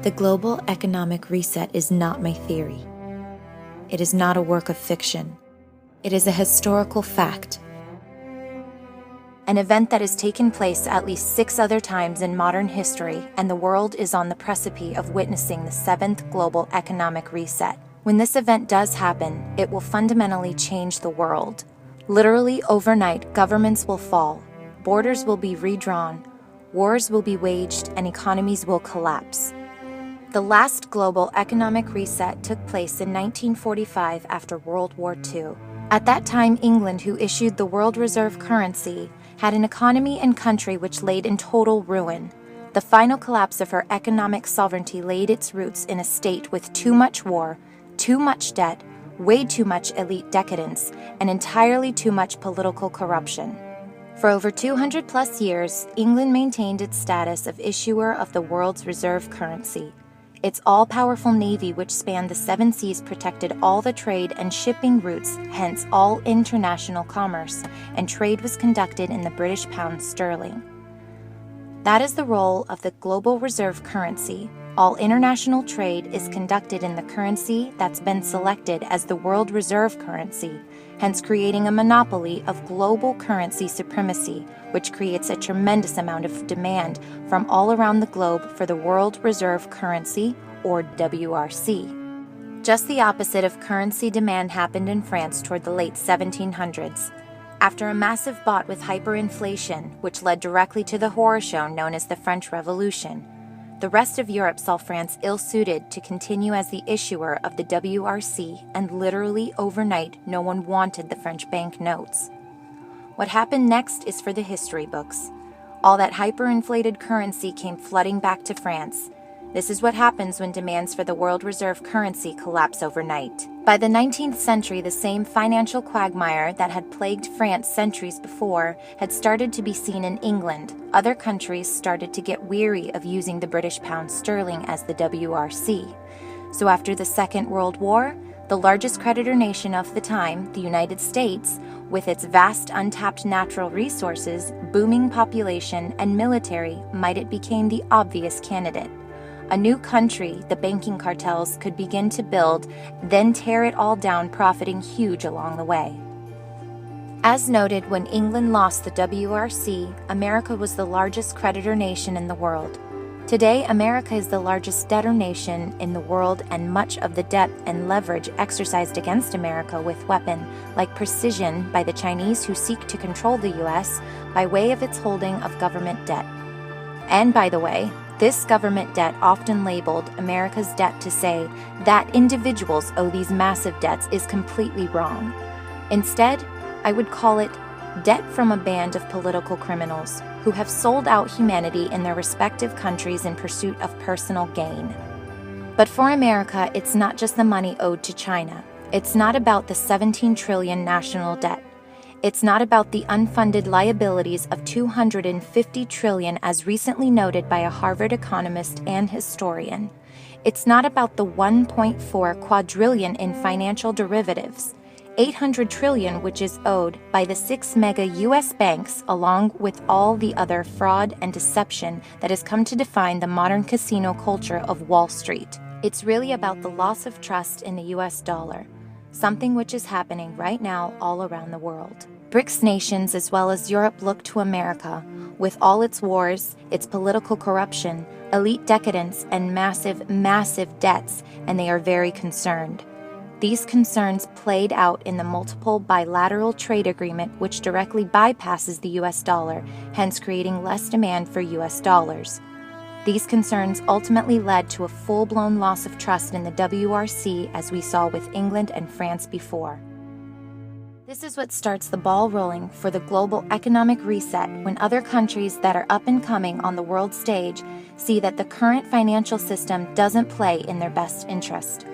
The global economic reset is not my theory. It is not a work of fiction. It is a historical fact. An event that has taken place at least 6 other times in modern history, and the world is on the precipice of witnessing the 7th global economic reset. When this event does happen, it will fundamentally change the world. Literally overnight, governments will fall, borders will be redrawn, wars will be waged, and economies will collapse. The last global economic reset took place in 1945 after World War II. At that time, England, who issued the world reserve currency, had an economy and country which laid in total ruin. The final collapse of her economic sovereignty laid its roots in a state with too much war, too much debt, way too much elite decadence, and entirely too much political corruption. For over 200 plus years, England maintained its status of issuer of the world's reserve currency. Its all-powerful navy, which spanned the 7 seas, protected all the trade and shipping routes, hence all international commerce, and trade was conducted in the British pound sterling. That is the role of the global reserve currency. All international trade is conducted in the currency that's been selected as the world reserve currency, hence creating a monopoly of global currency supremacy, which creates a tremendous amount of demand from all around the globe for the world reserve currency, or WRC. Just the opposite of currency demand happened in France toward the late 1700s. After a massive bout with hyperinflation, which led directly to the horror show known as the French Revolution, the rest of Europe saw France ill-suited to continue as the issuer of the WRC, and literally overnight, no one wanted the French banknotes. What happened next is for the history books. All that hyperinflated currency came flooding back to France. This is what happens when demands for the world reserve currency collapse overnight. By the 19th century, the same financial quagmire that had plagued France centuries before had started to be seen in England. Other countries started to get weary of using the British pound sterling as the WRC. So after the Second World War, the largest creditor nation of the time, the United States, with its vast untapped natural resources, booming population, and military, it became the obvious candidate. A new country the banking cartels could begin to build, then tear it all down, profiting huge along the way. As noted, when England lost the WRC, America was the largest creditor nation in the world. Today, America is the largest debtor nation in the world, and much of the debt and leverage exercised against America with weapon like precision by the Chinese, who seek to control the U.S. by way of its holding of government debt. And by the way, this government debt, often labeled America's debt to say that individuals owe these massive debts, is completely wrong. Instead, I would call it debt from a band of political criminals who have sold out humanity in their respective countries in pursuit of personal gain. But for America, it's not just the money owed to China. It's not about the 17 trillion national debt. It's not about the unfunded liabilities of 250 trillion, as recently noted by a Harvard economist and historian. It's not about the 1.4 quadrillion in financial derivatives, 800 trillion which is owed by the 6 mega U.S. banks, along with all the other fraud and deception that has come to define the modern casino culture of Wall Street. It's really about the loss of trust in the U.S. dollar, something which is happening right now all around the world. BRICS nations as well as Europe look to America, with all its wars, its political corruption, elite decadence, and massive debts, and they are very concerned. These concerns played out in the multiple bilateral trade agreement, which directly bypasses the U.S. dollar, hence creating less demand for U.S. dollars. These concerns ultimately led to a full-blown loss of trust in the WRC, as we saw with England and France before. This is what starts the ball rolling for the global economic reset, when other countries that are up and coming on the world stage see that the current financial system doesn't play in their best interest.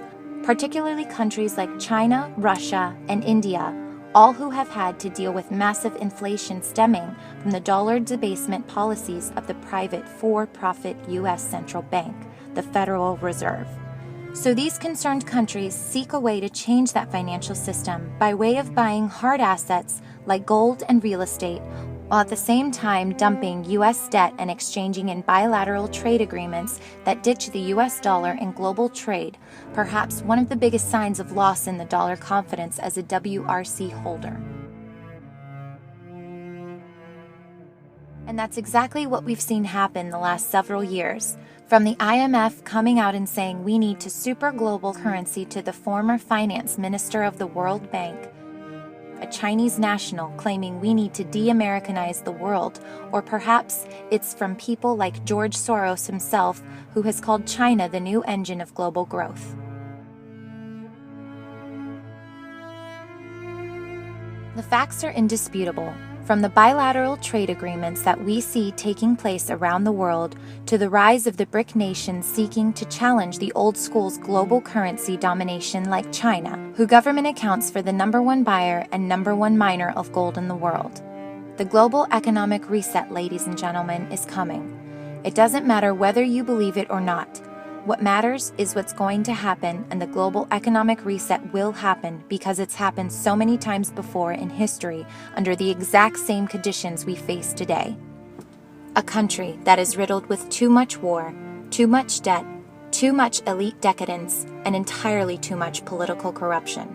Particularly countries like China, Russia, and India, all who have had to deal with massive inflation stemming from the dollar debasement policies of the private for-profit U.S. central bank, the Federal Reserve. So these concerned countries seek a way to change that financial system by way of buying hard assets like gold and real estate, while at the same time dumping U.S. debt and exchanging in bilateral trade agreements that ditch the U.S. dollar in global trade, perhaps one of the biggest signs of loss in the dollar confidence as a WRC holder. And that's exactly what we've seen happen the last several years, from the IMF coming out and saying we need to super global currency to the former finance minister of the World Bank, a Chinese national claiming we need to de-Americanize the world, or perhaps it's from people like George Soros himself, who has called China the new engine of global growth. The facts are indisputable. From the bilateral trade agreements that we see taking place around the world to the rise of the BRIC nations seeking to challenge the old school's global currency domination like China, whose government accounts for the #1 buyer and #1 miner of gold in the world. The global economic reset, ladies and gentlemen, is coming. It doesn't matter whether you believe it or not. What matters is what's going to happen, and the global economic reset will happen because it's happened so many times before in history under the exact same conditions we face today. A country that is riddled with too much war, too much debt, too much elite decadence, and entirely too much political corruption.